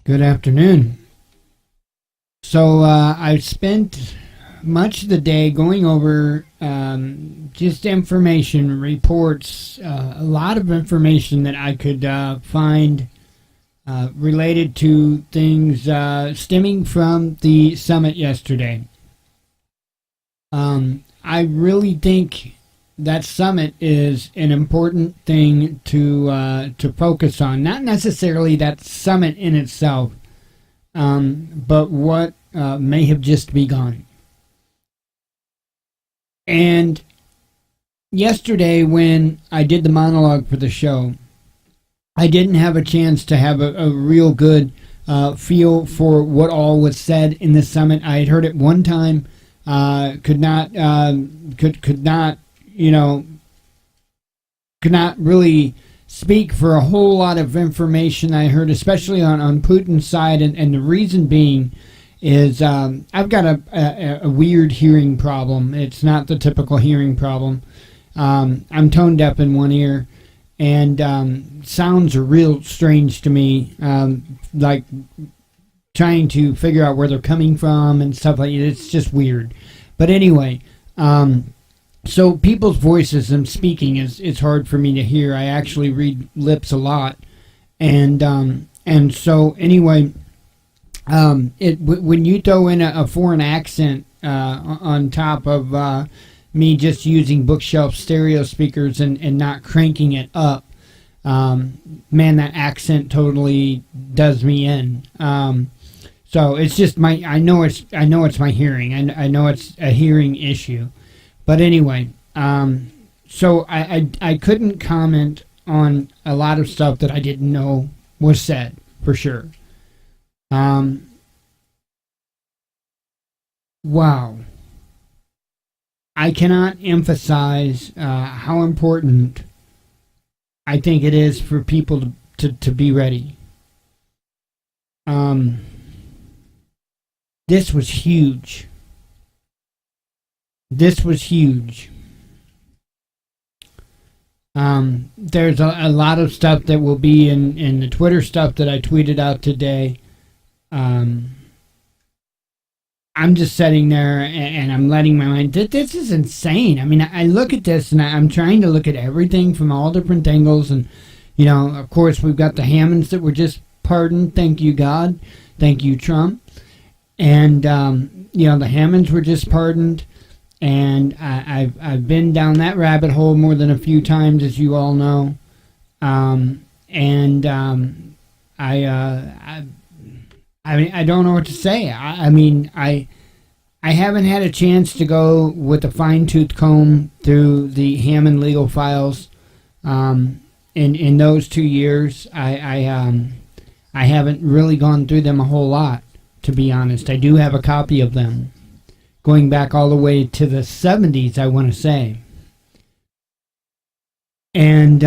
Good afternoon. So I spent much of the day going over just information, reports, a lot of information that I could find related to things stemming from the summit yesterday. I really think that summit is an important thing to focus on. Not necessarily that summit in itself, but what may have just begun. And yesterday, when I did the monologue for the show, I didn't have a chance to have a real good feel for what all was said in the summit. I had heard it one time, could not really speak for a whole lot of information I heard, especially on Putin's side, and the reason being is I've got a weird hearing problem. It's not the typical hearing problem. I'm tone deaf in one ear, and sounds are real strange to me, like trying to figure out where they're coming from and stuff like that. It's just weird. But anyway, so people's voices and speaking is hard for me to hear. I actually read lips a lot, and so anyway, when you throw in a foreign accent on top of me just using bookshelf stereo speakers and not cranking it up, man, that accent totally does me in. So it's just I know it's my hearing. I know it's a hearing issue. But anyway, so I couldn't comment on a lot of stuff that I didn't know was said, for sure. Wow. I cannot emphasize how important I think it is for people to be ready. This was huge. This was huge. There's a lot of stuff that will be in the Twitter stuff that I tweeted out today. I'm just sitting there and I'm letting my mind. This is insane. I mean, I look at this and I'm trying to look at everything from all different angles. And, of course, we've got the Hammonds that were just pardoned. Thank you, God. Thank you, Trump. And, the Hammonds were just pardoned. And I've been down that rabbit hole more than a few times, as you all know. I mean, I don't know what to say. I haven't had a chance to go with a fine-tooth comb through the Hammond legal files. In those 2 years, I haven't really gone through them a whole lot, to be honest. I do have a copy of them, going back all the way to the 70s, I want to say. And,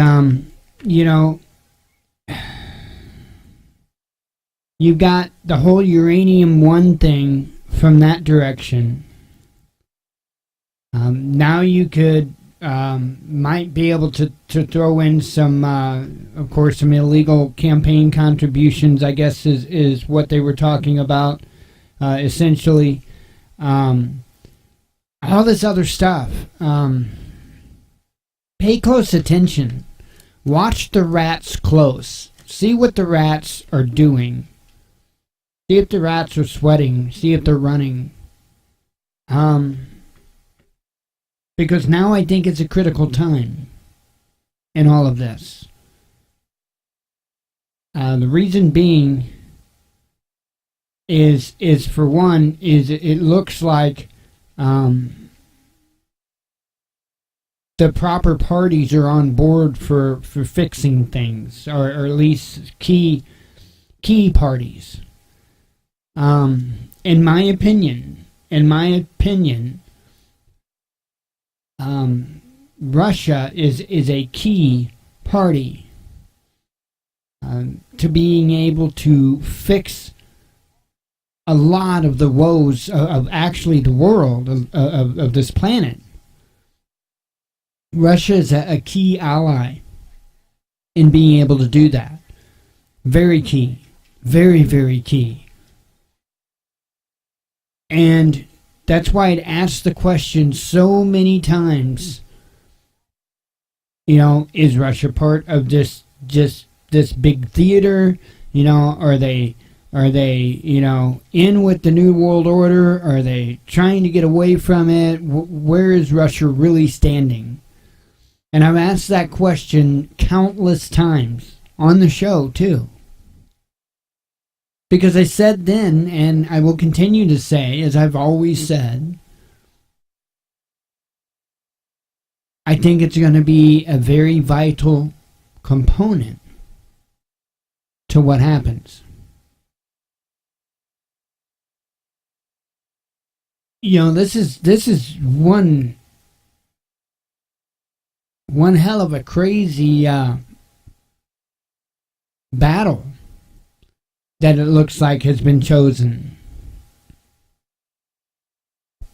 you've got the whole uranium one thing from that direction. Now you could, might be able to throw in some, of course, some illegal campaign contributions, I guess is what they were talking about, essentially. All this other stuff. Pay close attention. Watch the rats close. See what the rats are doing. See if the rats are sweating. See if they're running. Because now I think it's a critical time in all of this. The reason being is for one, is it looks like the proper parties are on board for fixing things, or at least key parties. In my opinion, Russia is a key party to being able to fix a lot of the woes of actually the world of this planet. Russia is a key ally in being able to do that. Very key. Very, very key. And that's why I'd asked the question so many times, is Russia part of this big theater? Are they in with the New World Order? Are they trying to get away from it? Where is Russia really standing? And I've asked that question countless times on the show, too. Because I said then, and I will continue to say, as I've always said, I think it's going to be a very vital component to what happens. This is one hell of a crazy battle that it looks like has been chosen.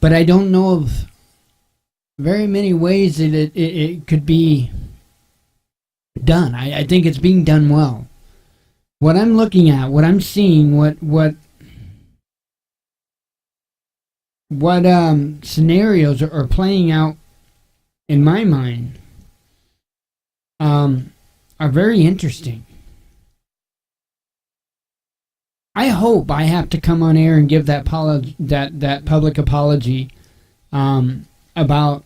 But I don't know of very many ways that it could be done. I think it's being done well. What I'm looking at, what I'm seeing, what scenarios are playing out in my mind are very interesting. I hope I have to come on air and give that public apology about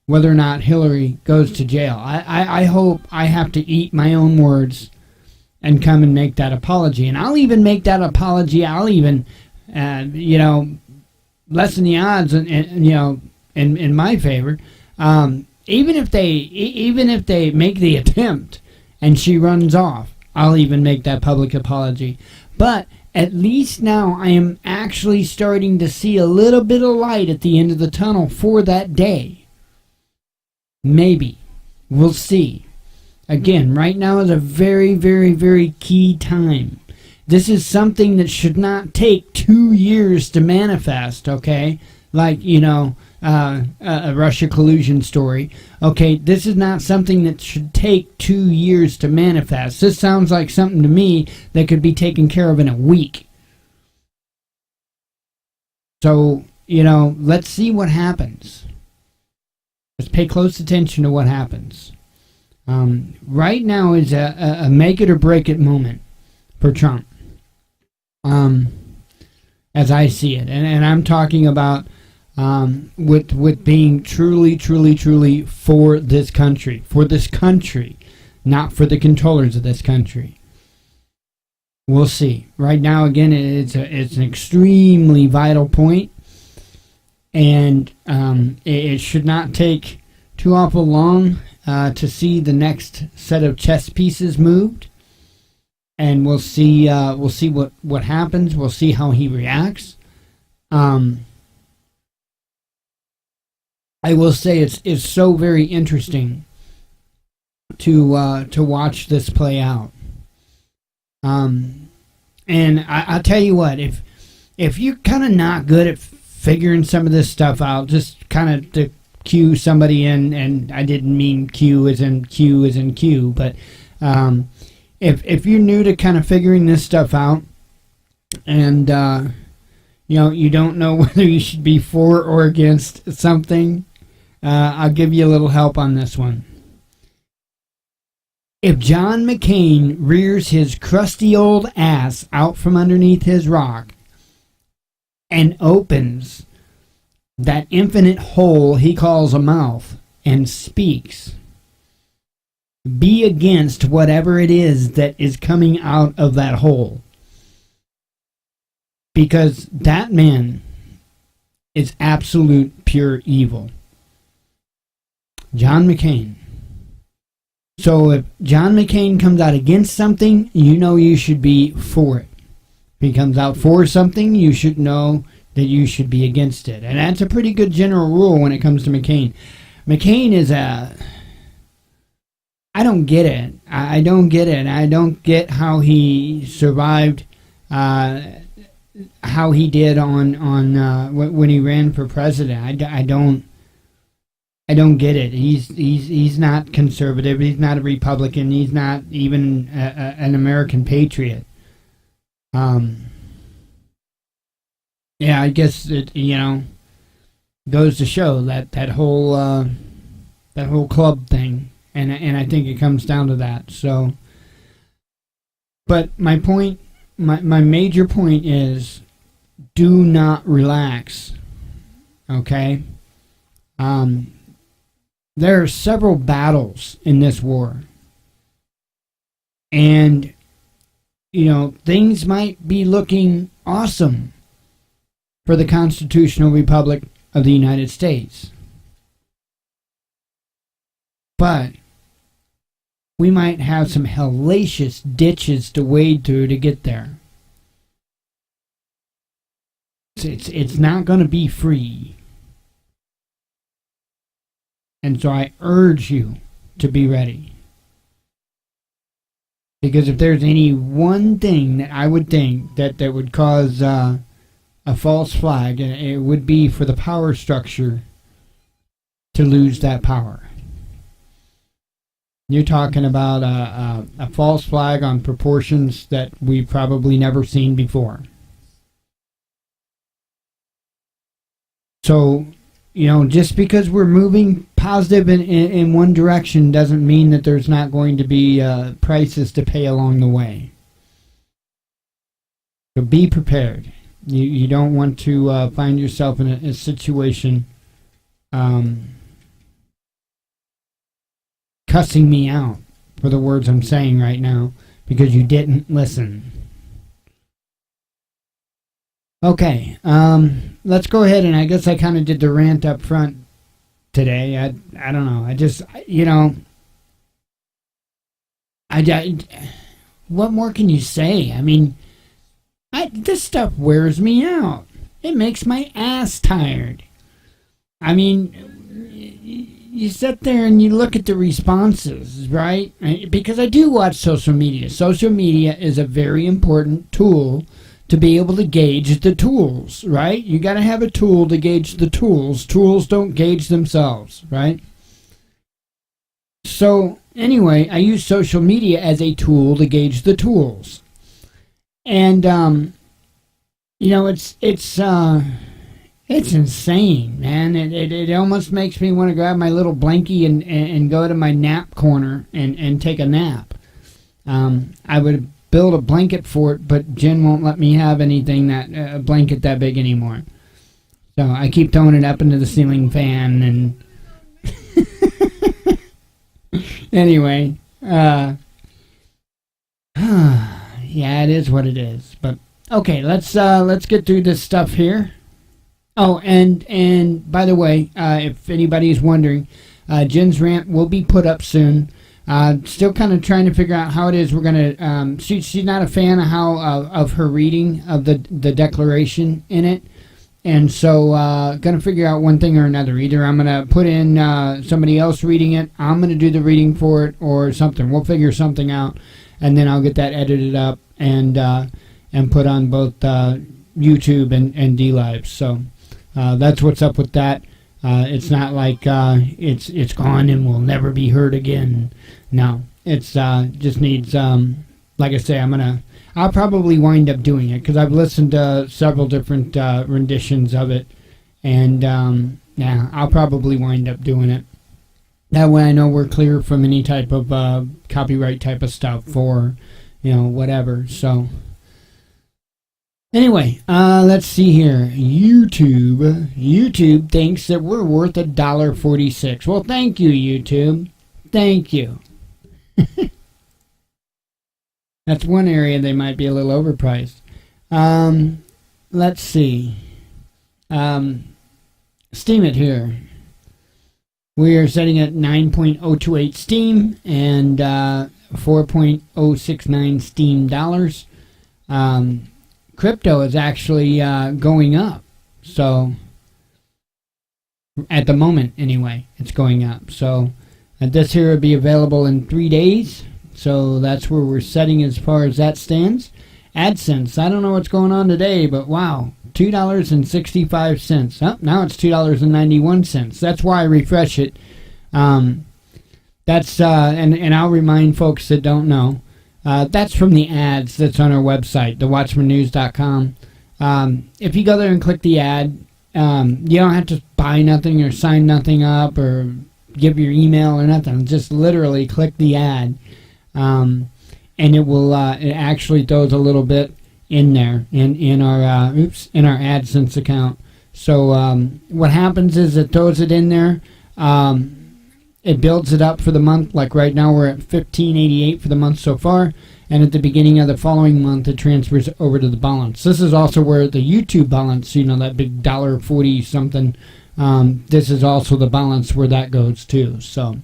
whether or not Hillary goes to jail. I hope I have to eat my own words and come and make that apology. And I'll even make that apology. I'll even, lessen the odds, in my favor. Even if they make the attempt and she runs off, I'll even make that public apology. But at least now I am actually starting to see a little bit of light at the end of the tunnel for that day. Maybe. We'll see. Again, right now is a very, very, very key time. This is something that should not take 2 years to manifest, okay? Like, a Russia collusion story. Okay, this is not something that should take 2 years to manifest. This sounds like something to me that could be taken care of in a week. So, let's see what happens. Let's pay close attention to what happens. Right now is a make it or break it moment for Trump. As I see it. And I'm talking about with being truly, truly, truly for this country, not for the controllers of this country. We'll see. Right now, again, it's an extremely vital point, and it should not take too awful long to see the next set of chess pieces moved, and we'll see what happens. We'll see how he reacts. I will say it's so very interesting to watch this play out. And I'll tell you what, if you're kind of not good at figuring some of this stuff out, just kind of to cue somebody in, and I didn't mean Q as in Q, but if you're new to kind of figuring this stuff out, and you don't know whether you should be for or against something, I'll give you a little help on this one. If John McCain rears his crusty old ass out from underneath his rock and opens that infinite hole he calls a mouth and speaks, be against whatever it is that is coming out of that hole. Because that man is absolute pure evil. John McCain. So if John McCain comes out against something, you should be for it. If he comes out for something, you should know that you should be against it. And that's a pretty good general rule when it comes to McCain. McCain is I don't get it. I don't get it. I don't get how he survived, how he did on when he ran for president. I don't get it. He's not conservative. He's not a Republican. He's not even an American patriot. Um, yeah, I guess it goes to show that whole club thing, and I think it comes down to that. So, but my point, my major point is, do not relax. Okay. There are several battles in this war, and things might be looking awesome for the Constitutional Republic of the United States. But we might have some hellacious ditches to wade through to get there. It's not going to be free. And so I urge you to be ready. Because if there's any one thing that I would think that would cause a false flag, it would be for the power structure to lose that power. You're talking about a false flag on proportions that we've probably never seen before. So, just because we're moving positive in one direction doesn't mean that there's not going to be prices to pay along the way. So be prepared. You don't want to find yourself in a situation cussing me out for the words I'm saying right now because you didn't listen. Okay, let's go ahead, and I guess I kind of did the rant up front today. I don't know. I just, what more can you say? I mean, this stuff wears me out. It makes my ass tired. I mean, you sit there and you look at the responses, right? Because I do watch social media. Social media is a very important tool to be able to gauge the tools, right? You got to have a tool to gauge the tools. Tools don't gauge themselves, right? So anyway, I use social media as a tool to gauge the tools. And it's insane, man. It almost makes me want to grab my little blankie and go to my nap corner and take a nap. I would build a blanket for it, but Jen won't let me have anything a blanket that big anymore. So I keep throwing it up into the ceiling fan and anyway, yeah, it is what it is. But okay, let's get through this stuff here. Oh, and by the way, if anybody's wondering, Jen's rant will be put up soon. Still kind of trying to figure out how it is we're going to... she's not a fan of how of her reading of the declaration in it. And so going to figure out one thing or another. Either I'm going to put in somebody else reading it, I'm going to do the reading for it, or something. We'll figure something out, and then I'll get that edited up and put on both YouTube and DLive. So that's what's up with that. It's not like it's gone and will never be heard again. No, it's just needs, like I say, I'll probably wind up doing it because I've listened to several different renditions of it, and yeah, I'll probably wind up doing it. That way I know we're clear from any type of copyright type of stuff or, whatever. So anyway, let's see here. YouTube thinks that we're worth $1.46. Well, thank you, YouTube. Thank you. That's one area they might be a little overpriced. Let's see. Steemit here. We are setting at 9.028 Steam and 4.069 Steam dollars. Crypto is actually going up. So, at the moment, anyway, it's going up. So, this here will be available in 3 days. So, that's where we're setting as far as that stands. AdSense, I don't know what's going on today, but wow, $2.65. Oh, now it's $2.91. That's why I refresh it. That's and I'll remind folks that don't know. That's from the ads that's on our website, thewatchmannews.com. If you go there and click the ad, you don't have to buy nothing or sign nothing up or give your email or nothing. Just literally click the ad, and it will it actually throws a little bit in there in our AdSense account. So what happens is it throws it in there. It builds it up for the month. Like right now we're at $15.88 for the month so far, and at the beginning of the following month it transfers over to the balance. This is also where the YouTube balance, that big $1.40 something, this is also the balance where that goes too. So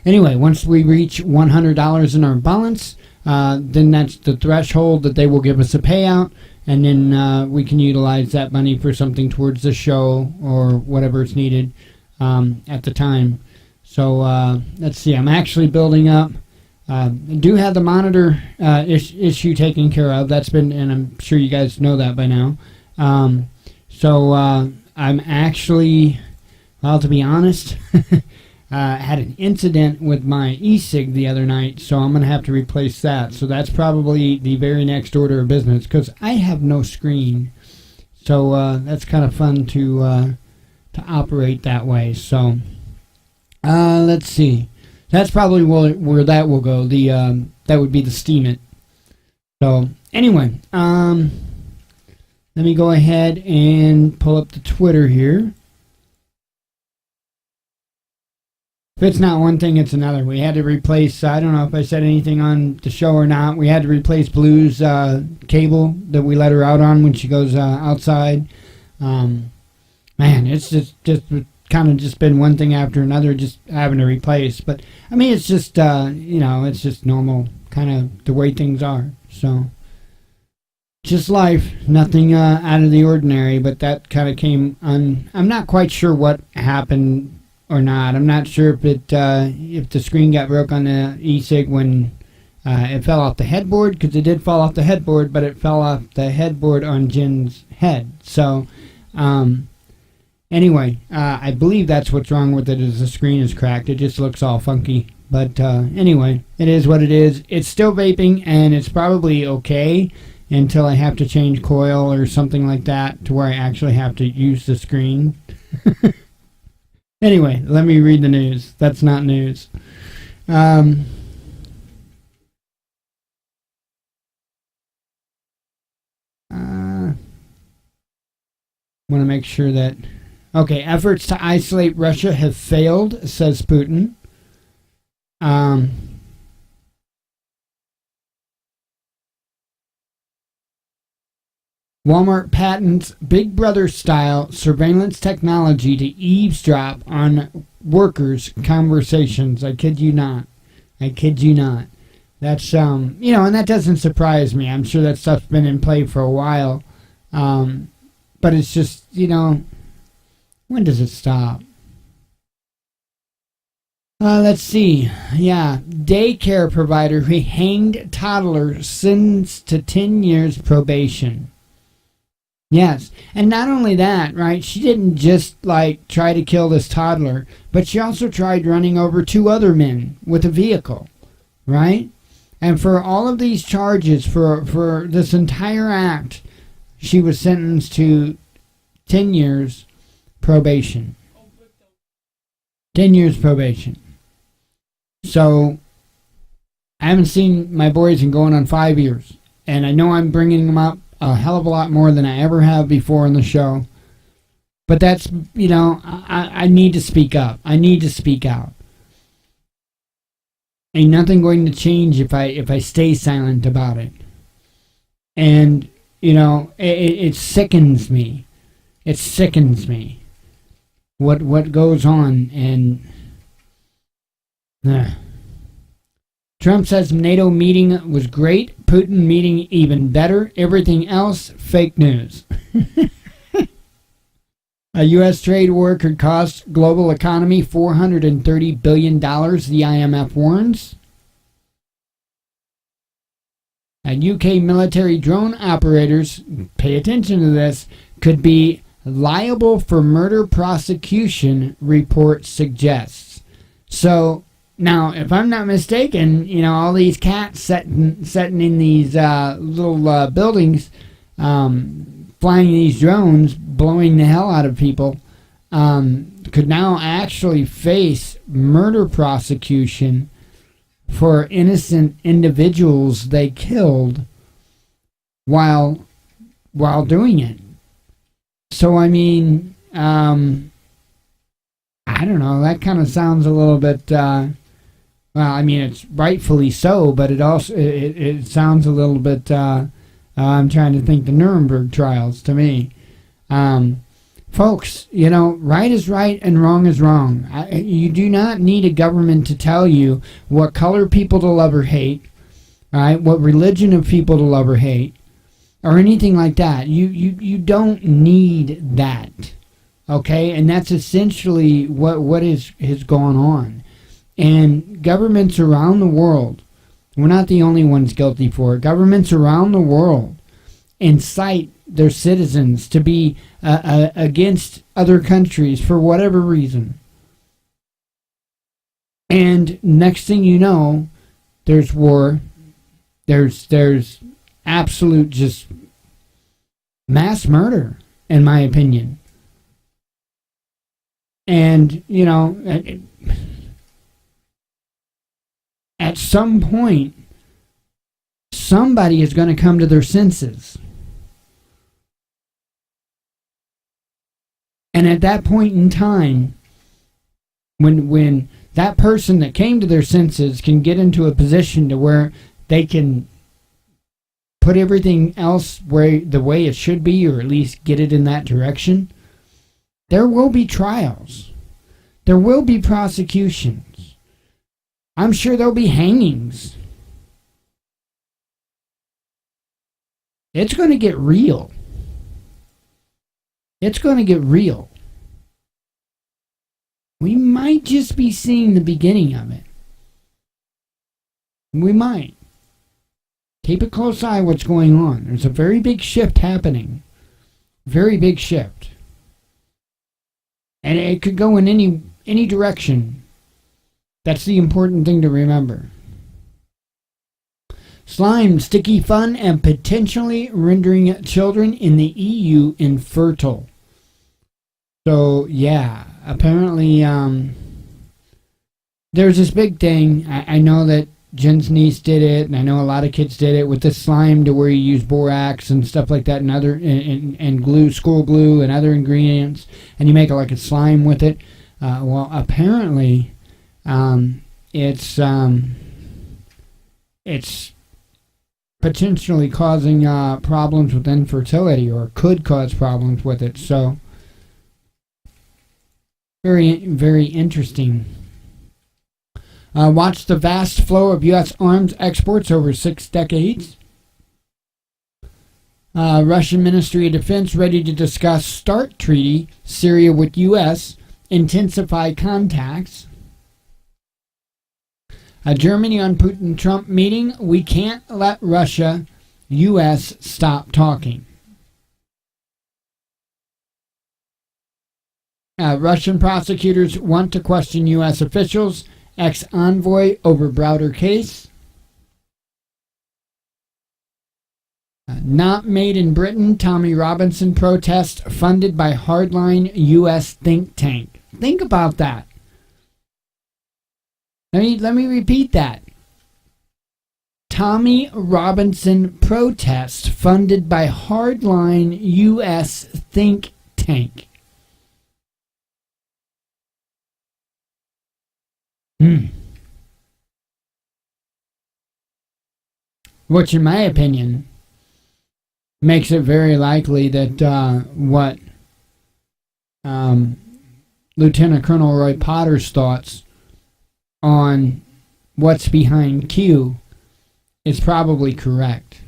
anyway, once we reach $100 in our balance, then that's the threshold that they will give us a payout, and then we can utilize that money for something towards the show or whatever is needed at the time. So let's see, I'm actually building up. I do have the monitor issue taken care of. That's been, and I'm sure you guys know that by now. So I'm actually, well, to be honest, had an incident with my e-cig the other night, so I'm going to have to replace that. So that's probably the very next order of business, because I have no screen. So that's kind of fun to operate that way. So let's see. That's probably where that will go. That would be the Steemit. So anyway, let me go ahead and pull up the Twitter here. If it's not one thing, it's another. We had to replace, I don't know if I said anything on the show or not, we had to replace Blue's cable that we let her out on when she goes outside. Man, it's just kind of just been one thing after another, just having to replace. But I mean, it's just it's just normal, kind of the way things are. So just life, nothing out of the ordinary. But that kind of came on. I'm not quite sure what happened or not. I'm not sure if the screen got broke on the e-cig when it fell off the headboard, because it did fall off the headboard, but it fell off the headboard on Jin's head. So anyway, I believe that's what's wrong with it, is the screen is cracked. It just looks all funky. But anyway, it is what it is. It's still vaping, and it's probably okay until I have to change coil or something like that, to where I actually have to use the screen. Anyway, let me read the news. That's not news. Want to make sure that... Okay, efforts to isolate Russia have failed, says Putin. Walmart patents Big Brother-style surveillance technology to eavesdrop on workers' conversations. I kid you not. I kid you not. That's, and that doesn't surprise me. I'm sure that stuff's been in play for a while. But it's just, when does it stop? Let's see. Yeah. Daycare provider who hanged toddler sentenced to 10 years probation. Yes. And not only that, right? She didn't just, try to kill this toddler, but she also tried running over 2 other men with a vehicle, right? And for all of these charges, for this entire act, she was sentenced to 10 years probation. 10 years probation. So, I haven't seen my boys in going on 5 years. And I know I'm bringing them up a hell of a lot more than I ever have before on the show. But that's, I need to speak up. I need to speak out. Ain't nothing going to change if I stay silent about it. And, it sickens me. It sickens me. What goes on, and... Trump says NATO meeting was great. Putin meeting even better. Everything else, fake news. A U.S. trade war could cost global economy $430 billion, the IMF warns. And UK military drone operators, pay attention to this, could be liable for murder prosecution, report suggests. So, Now, if I'm not mistaken, all these cats setting in these little buildings, flying these drones, blowing the hell out of people, could now actually face murder prosecution for innocent individuals they killed while doing it. So, I mean, I don't know. That kind of sounds a little bit. Well, I mean, it's rightfully so, but it sounds a little bit. I'm trying to think the Nuremberg trials to me. Folks, right is right and wrong is wrong. You do not need a government to tell you what color people to love or hate, right? What religion of people to love or hate, or anything like that. You don't need that, okay? And that's essentially what is going on. And governments around the world, we're not the only ones guilty for it. Governments around the world incite their citizens to be against other countries for whatever reason. And next thing you know, there's war. There's absolute just mass murder, in my opinion. And, at some point, somebody is going to come to their senses. And at that point in time, when that person that came to their senses can get into a position to where they can put everything else the way it should be, or at least get it in that direction, there will be trials. There will be prosecutions. I'm sure there'll be hangings. It's going to get real. It's going to get real. We might just be seeing the beginning of it. We might. Keep a close eye what's going on. There's a very big shift happening. Very big shift. And it could go in any direction. That's the important thing to remember. Slime, sticky fun, and potentially rendering children in the EU infertile. So, yeah, apparently there's this big thing. I know that Jen's niece did it, and I know a lot of kids did it with the slime, to where you use borax and stuff like that, and other and glue, school glue, and other ingredients, and you make like a slime with it. Well, apparently, it's potentially causing problems with infertility, or could cause problems with it. So, very, very interesting. Watch the vast flow of U.S. arms exports over 6 decades. Russian Ministry of Defense ready to discuss START treaty, Syria with U.S., intensify contacts. Germany on Putin-Trump meeting. We can't let Russia, U.S. stop talking. Russian prosecutors want to question U.S. officials. Ex-envoy over Browder case. Not made in Britain. Tommy Robinson protest funded by hardline U.S. think tank. Think about that. Let me repeat that. Tommy Robinson protest funded by hardline U.S. think tank. Which, in my opinion, makes it very likely that what Lieutenant Colonel Roy Potter's thoughts on what's behind Q is probably correct.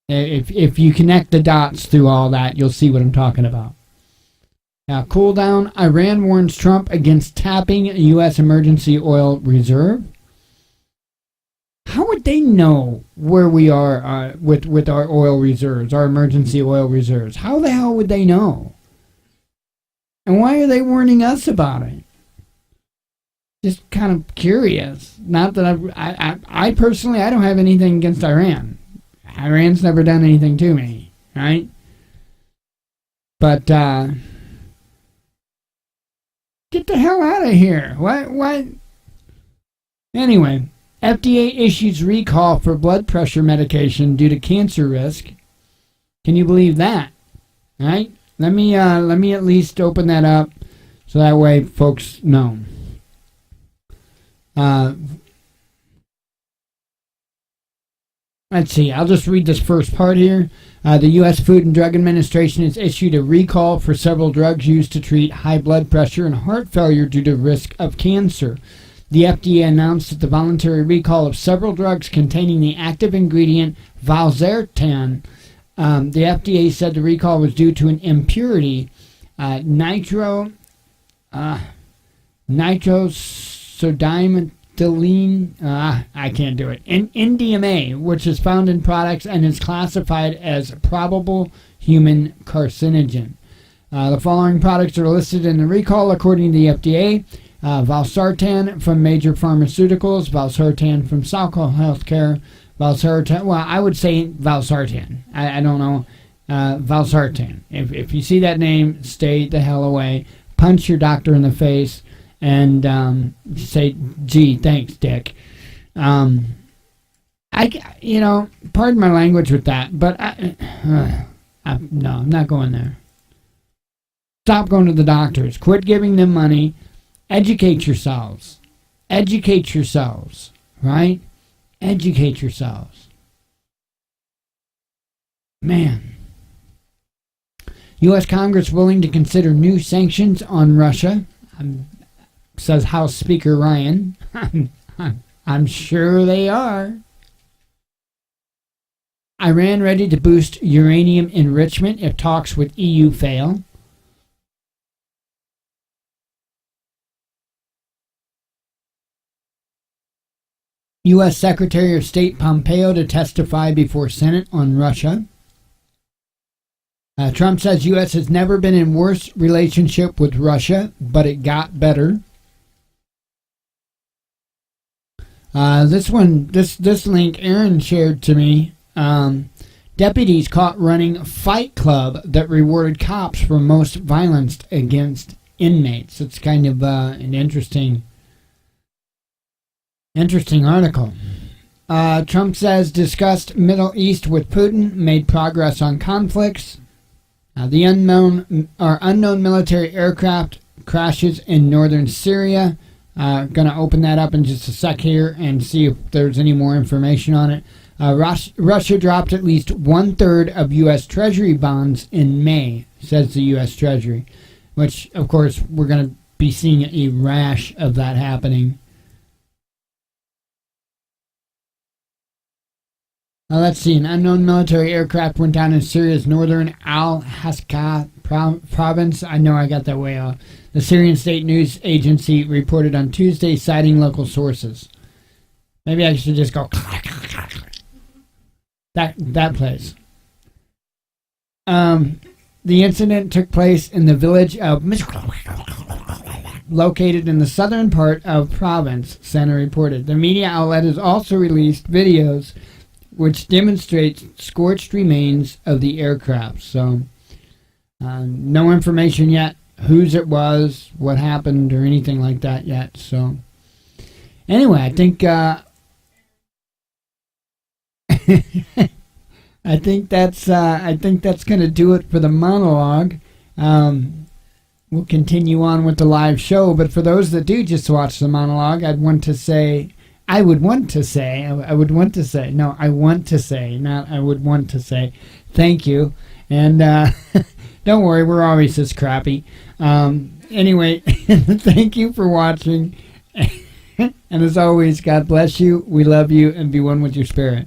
If you connect the dots through all that, you'll see what I'm talking about. Now, cool down. Iran warns Trump against tapping U.S. emergency oil reserve. How would they know where we are with our oil reserves, our emergency oil reserves? How the hell would they know? And why are they warning us about it? just kind of curious. Not that I personally, I don't have anything against Iran. Iran's never done anything to me, right? But get the hell out of here. What? Anyway, FDA issues recall for blood pressure medication due to cancer risk. Can you believe that? All right? Let me at least open that up so that way folks know. Let's see. I'll just read this first part here. The U.S. Food and Drug Administration has issued a recall for several drugs used to treat high blood pressure and heart failure due to risk of cancer. The FDA announced that the voluntary recall of several drugs containing the active ingredient valsartan. The FDA said the recall was due to an impurity, nitrosodimethylamine, I can't do it, NDMA, which is found in products and is classified as probable human carcinogen. The following products are listed in the recall according to the FDA. Valsartan from Major Pharmaceuticals, valsartan from Salco Healthcare, valsartan, well, I would say valsartan. I don't know. Valsartan. If you see that name, stay the hell away. Punch your doctor in the face and say, gee, thanks, Dick. Pardon my language with that, but no, I'm not going there. Stop going to the doctors. Quit giving them money. Educate yourselves. Educate yourselves, right? Educate yourselves. Man. U.S. Congress willing to consider new sanctions on Russia, says House Speaker Ryan. I'm sure they are. Iran ready to boost uranium enrichment if talks with EU fail. U.S. Secretary of State Pompeo to testify before Senate on Russia. Trump says U.S. has never been in worse relationship with Russia, but it got better. This link Aaron shared to me. Deputies caught running fight club that rewarded cops for most violence against inmates. It's kind of an interesting article. Trump says discussed Middle East with Putin, made progress on conflicts. The unknown military aircraft crashes in northern Syria. Going to open that up in just a sec here and see if there's any more information on it. Russia dropped at least 1/3 of U.S. Treasury bonds in May, says the U.S. Treasury, which, of course, we're going to be seeing a rash of that happening. Let's see. An unknown military aircraft went down in Syria's northern Al-Hasaka province. I know I got that way off. The Syrian state news agency reported on Tuesday, citing local sources. Maybe I should just go that place. The incident took place in the village of located in the southern part of province, Center reported. The media outlet has also released videos which demonstrates scorched remains of the aircraft. So, no information yet whose it was, what happened, or anything like that yet. So, anyway, I think I think that's going to do it for the monologue. We'll continue on with the live show, but for those that do just watch the monologue, I want to say, thank you. And don't worry, we're always this crappy. Anyway, thank you for watching. And as always, God bless you. We love you, and be one with your spirit.